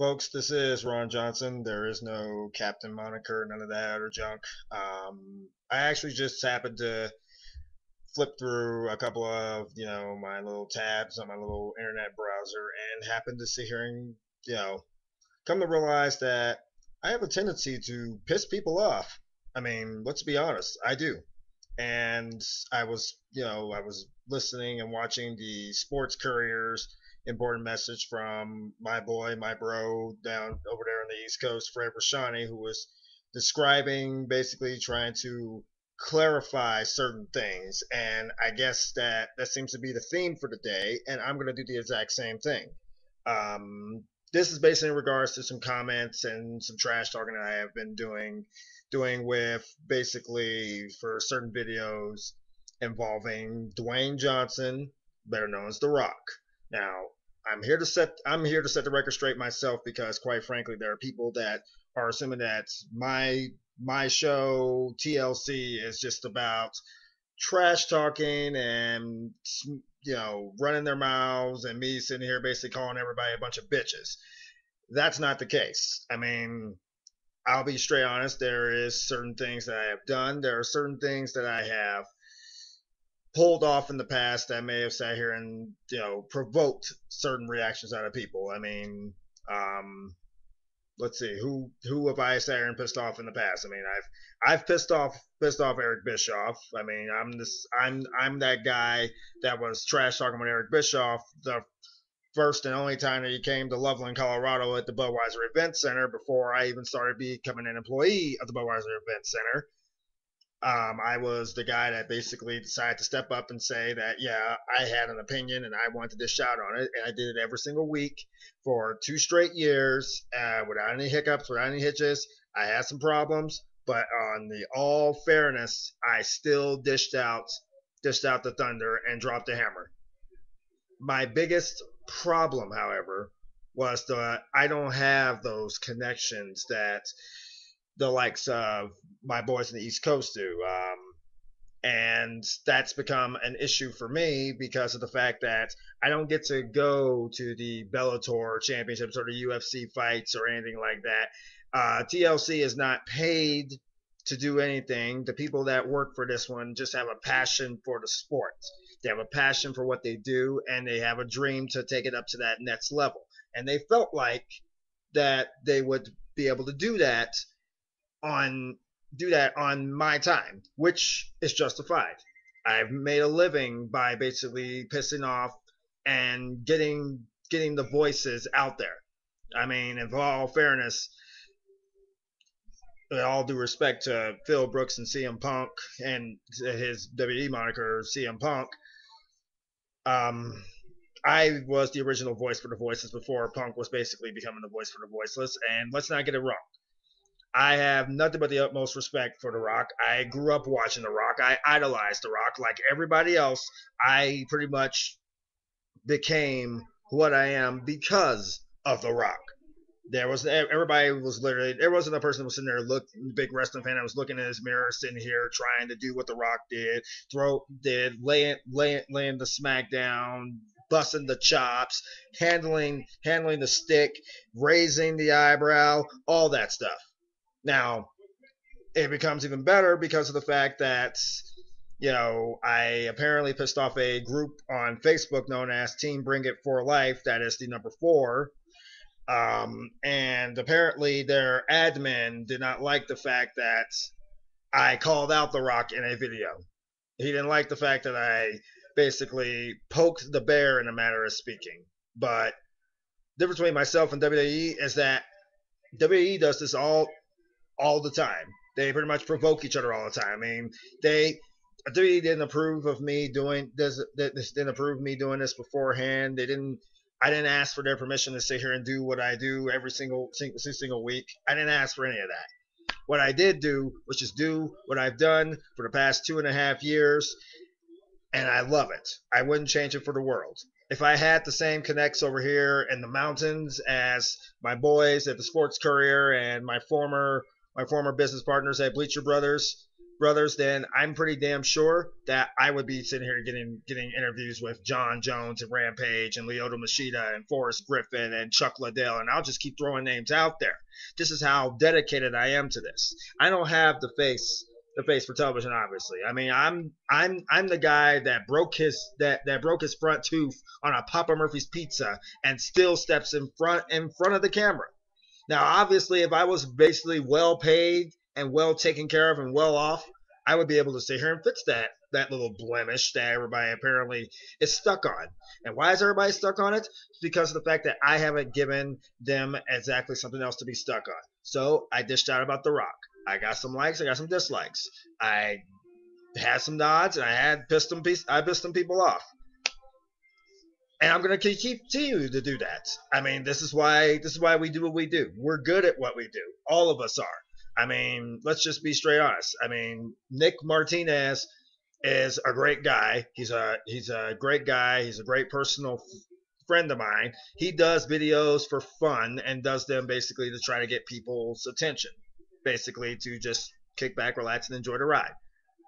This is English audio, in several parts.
Folks, this is Ron Johnson. There is no Captain Moniker, none of that or junk. I actually just happened to flip through a couple of, my little tabs on my little internet browser and happened to see here and, come to realize that I have a tendency to piss people off. I mean, let's be honest, I do. And I was listening and watching the Sports Courier's important message from my boy, my bro down over there on the East Coast, Fred Richani, who was describing basically trying to clarify certain things. And I guess that seems to be the theme for the day. And I'm going to do the exact same thing. This is basically in regards to some comments and some trash talking that I have been doing with basically for certain videos involving Dwayne Johnson, better known as The Rock. Now, I'm here to set the record straight myself because quite frankly there are people that are assuming that my show TLC is just about trash talking and running their mouths and me sitting here basically calling everybody a bunch of bitches. That's not the case. I mean, I'll be straight honest. There is certain things that I have done. There are certain things that I have pulled off in the past that may have sat here and provoked certain reactions out of people. I mean, let's see who have I sat here and pissed off in the past. I mean, I've pissed off Eric Bischoff. I mean, I'm that guy that was trash talking with Eric Bischoff the first and only time that he came to Loveland, Colorado at the Budweiser Event Center before I even started becoming an employee of the Budweiser Event Center. I was the guy that basically decided to step up and say that, yeah, I had an opinion and I wanted to shout on it. And I did it every single week for 2 straight years without any hiccups, without any hitches. I had some problems, but on the all fairness, I still dished out the thunder and dropped the hammer. My biggest problem, however, was that I don't have those connections that the likes of my boys in the East Coast do. And that's become an issue for me because of the fact that I don't get to go to the Bellator championships or the UFC fights or anything like that. TLC is not paid to do anything. The people that work for this one just have a passion for the sport. They have a passion for what they do, and they have a dream to take it up to that next level. And they felt like that they would be able to on do that on my time, which is justified. I've made a living by basically pissing off and getting the voices out there. I mean, in all fairness, with all due respect to Phil Brooks and CM Punk and his WWE moniker CM Punk, um, I was the original voice for the voiceless before Punk was basically becoming the voice for the voiceless. And let's not get it wrong. I have nothing but the utmost respect for The Rock. I grew up watching The Rock. I idolized The Rock. Like everybody else, I pretty much became what I am because of The Rock. Everybody was literally, there wasn't a person that was sitting there looking, big wrestling fan that was looking in his mirror, sitting here trying to do what The Rock did, laying the smackdown, busting the chops, handling the stick, raising the eyebrow, all that stuff. Now, it becomes even better because of the fact that, I apparently pissed off a group on Facebook known as Team Bring It for Life, that is the number 4. And apparently their admin did not like the fact that I called out The Rock in a video. He didn't like the fact that I basically poked the bear in a manner of speaking. But the difference between myself and WWE is that WWE does this all the time. They pretty much provoke each other all the time. I mean, WWE didn't approve of me doing this. Didn't approve of me doing this beforehand. I didn't ask for their permission to sit here and do what I do every single week. I didn't ask for any of that. What I did do was just do what I've done for the past 2.5 years, and I love it. I wouldn't change it for the world. If I had the same connects over here in the mountains as my boys at the Sports Courier and my former business partners at Bleacher Brothers, Brothers, then I'm pretty damn sure that I would be sitting here getting interviews with John Jones and Rampage and Lyoto Machida and Forrest Griffin and Chuck Liddell, and I'll just keep throwing names out there. This is how dedicated I am to this. I don't have the face for television, obviously. I mean, I'm the guy that broke his front tooth on a Papa Murphy's pizza and still steps in front of the camera. Now, obviously, if I was basically well paid and well taken care of and well off, I would be able to sit here and fix that little blemish that everybody apparently is stuck on. And why is everybody stuck on it? It's because of the fact that I haven't given them exactly something else to be stuck on. So I dished out about The Rock. I got some likes, I got some dislikes. I had some nods, and I pissed some people off. And I'm gonna continue to do that. I mean, this is why we do what we do. We're good at what we do. All of us are. I mean, let's just be straight honest. I mean, Nick Martinez is a great guy. He's a great guy. He's a great personal friend of mine. He does videos for fun and does them basically to try to get people's attention, basically to just kick back, relax, and enjoy the ride.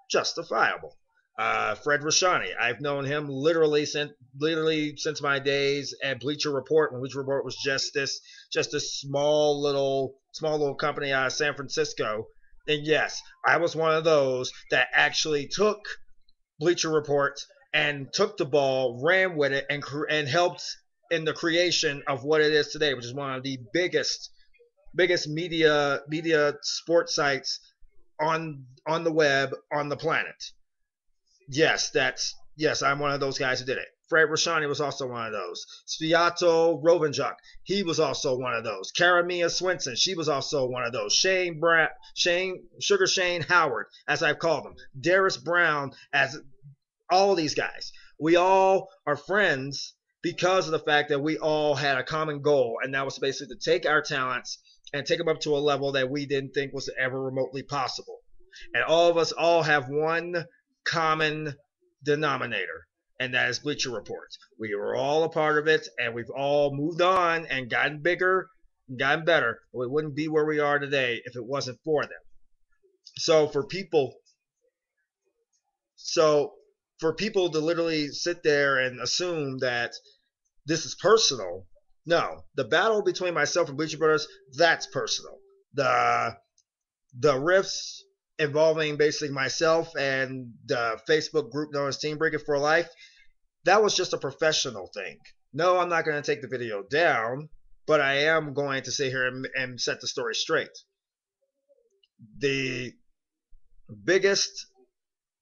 Justifiable. Fred Richani, I've known him literally since my days at Bleacher Report, when Bleacher Report was just this small little company out of San Francisco. And yes, I was one of those that actually took Bleacher Report and took the ball, ran with it, and helped in the creation of what it is today, which is one of the biggest media sports sites on the web on the planet. Yes, I'm one of those guys who did it. Fred Richani was also one of those. Sviato Rovenjuk, he was also one of those. Karamia Swinson, she was also one of those. Sugar Shane Howard, as I've called him. Darius Brown, as all these guys. We all are friends because of the fact that we all had a common goal, and that was basically to take our talents and take them up to a level that we didn't think was ever remotely possible. And all of us all have one common denominator, and that is Bleacher Report. We were all a part of it, and we've all moved on and gotten bigger and gotten better. We wouldn't be where we are today if it wasn't for them. So for people to literally sit there and assume that this is personal, no. The battle between myself and Bleacher Brothers, that's personal. The riffs involving basically myself and the Facebook group known as Team Breaking for Life, that was just a professional thing. No, I'm not going to take the video down, but I am going to sit here and set the story straight. The biggest,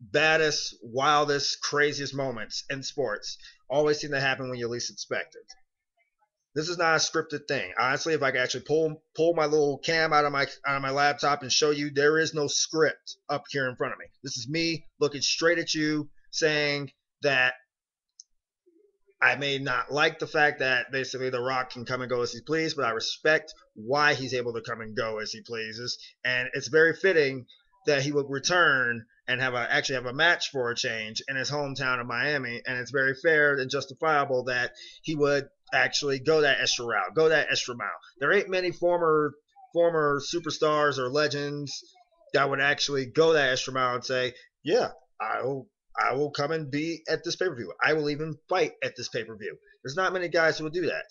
baddest, wildest, craziest moments in sports always seem to happen when you least expect it. This is not a scripted thing. Honestly, if I could actually pull my little cam out of my laptop and show you, there is no script up here in front of me. This is me looking straight at you, saying that I may not like the fact that basically The Rock can come and go as he pleases, but I respect why he's able to come and go as he pleases, and it's very fitting that he would return and actually have a match for a change in his hometown of Miami, and it's very fair and justifiable that he would actually go that extra route, go that extra mile. There ain't many former superstars or legends that would actually go that extra mile and say, yeah, I will come and be at this pay-per-view. I will even fight at this pay-per-view. There's not many guys who will do that.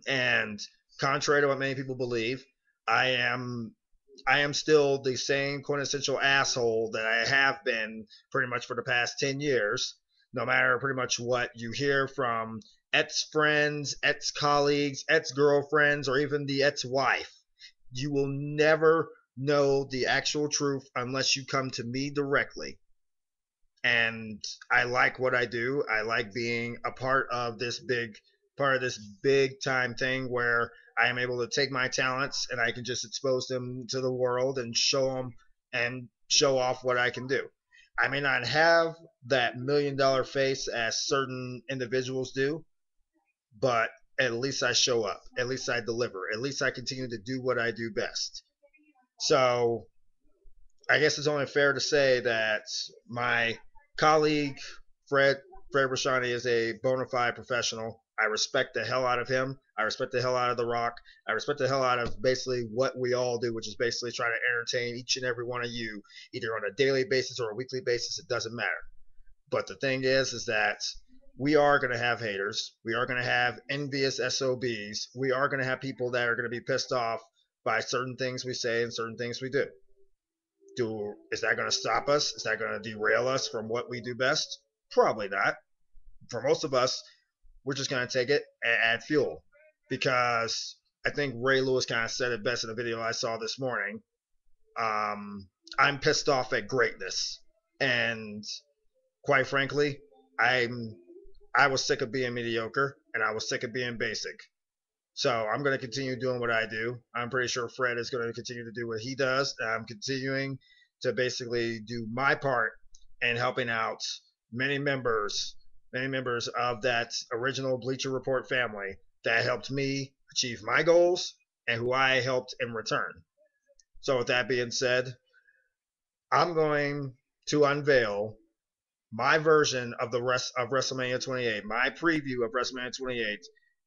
And contrary to what many people believe, I am still the same quintessential asshole that I have been pretty much for the past 10 years, no matter pretty much what you hear from ex-friends, ex-colleagues, ex-girlfriends, or even the ex-wife. You will never know the actual truth unless you come to me directly. And I like what I do. I like being a part of this big time thing where I am able to take my talents and I can just expose them to the world and show them and show off what I can do. I may not have that $1 million face as certain individuals do, but at least I show up. At least I deliver. At least I continue to do what I do best. So I guess it's only fair to say that my colleague Fred Richani is a bona fide professional. I respect the hell out of him. I respect the hell out of The Rock. I respect the hell out of basically what we all do, which is basically try to entertain each and every one of you, either on a daily basis or a weekly basis. It doesn't matter. But the thing is that we are going to have haters. We are going to have envious SOBs. We are going to have people that are going to be pissed off by certain things we say and certain things we do. Is that going to stop us? Is that going to derail us from what we do best? Probably not. For most of us, we're just going to take it and add fuel. Because I think Ray Lewis kind of said it best in a video I saw this morning. I'm pissed off at greatness. And quite frankly, I was sick of being mediocre, and I was sick of being basic. So I'm going to continue doing what I do. I'm pretty sure Fred is going to continue to do what he does. I'm continuing to basically do my part in helping out many members of that original Bleacher Report family that helped me achieve my goals and who I helped in return. So with that being said, I'm going to unveil my version of the rest of WrestleMania 28, my preview of WrestleMania 28,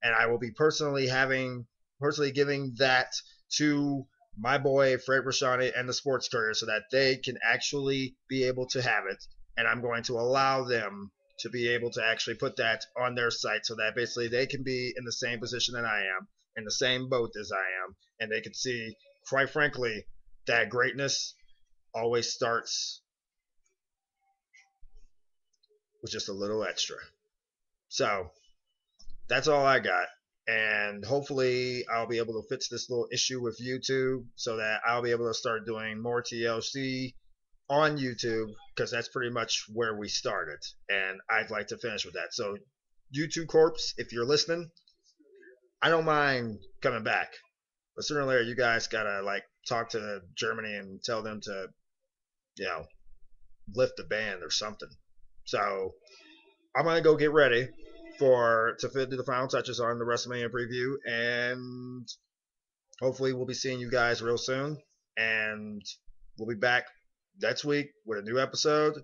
and I will be personally giving that to my boy Fred Richani and the Sports Courier so that they can actually be able to have it, and I'm going to allow them to be able to actually put that on their site so that basically they can be in the same position that I am, in the same boat as I am, and they can see, quite frankly, that greatness always starts with just a little extra. So that's all I got. And hopefully I'll be able to fix this little issue with YouTube so that I'll be able to start doing more TLC on YouTube, because that's pretty much where we started. And I'd like to finish with that. So YouTube Corpse, if you're listening, I don't mind coming back. But sooner or later, you guys gotta talk to Germany and tell them to, lift the band or something. So I'm gonna go get ready to do the final touches on the WrestleMania preview, and hopefully we'll be seeing you guys real soon. And we'll be back next week with a new episode,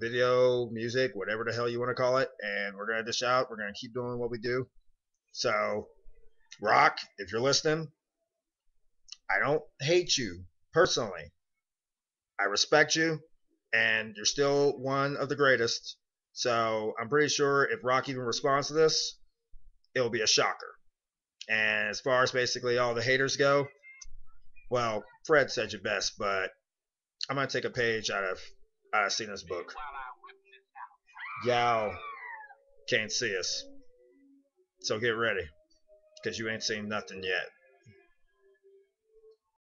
video, music, whatever the hell you want to call it. And we're gonna dish out. We're gonna keep doing what we do. So, Rock, if you're listening, I don't hate you personally. I respect you, and you're still one of the greatest. So I'm pretty sure if Rock even responds to this, it'll be a shocker. And as far as basically all the haters go, well, Fred said it best, but I'm gonna take a page out of Cena's book. Y'all can't see us, so get ready, because you ain't seen nothing yet.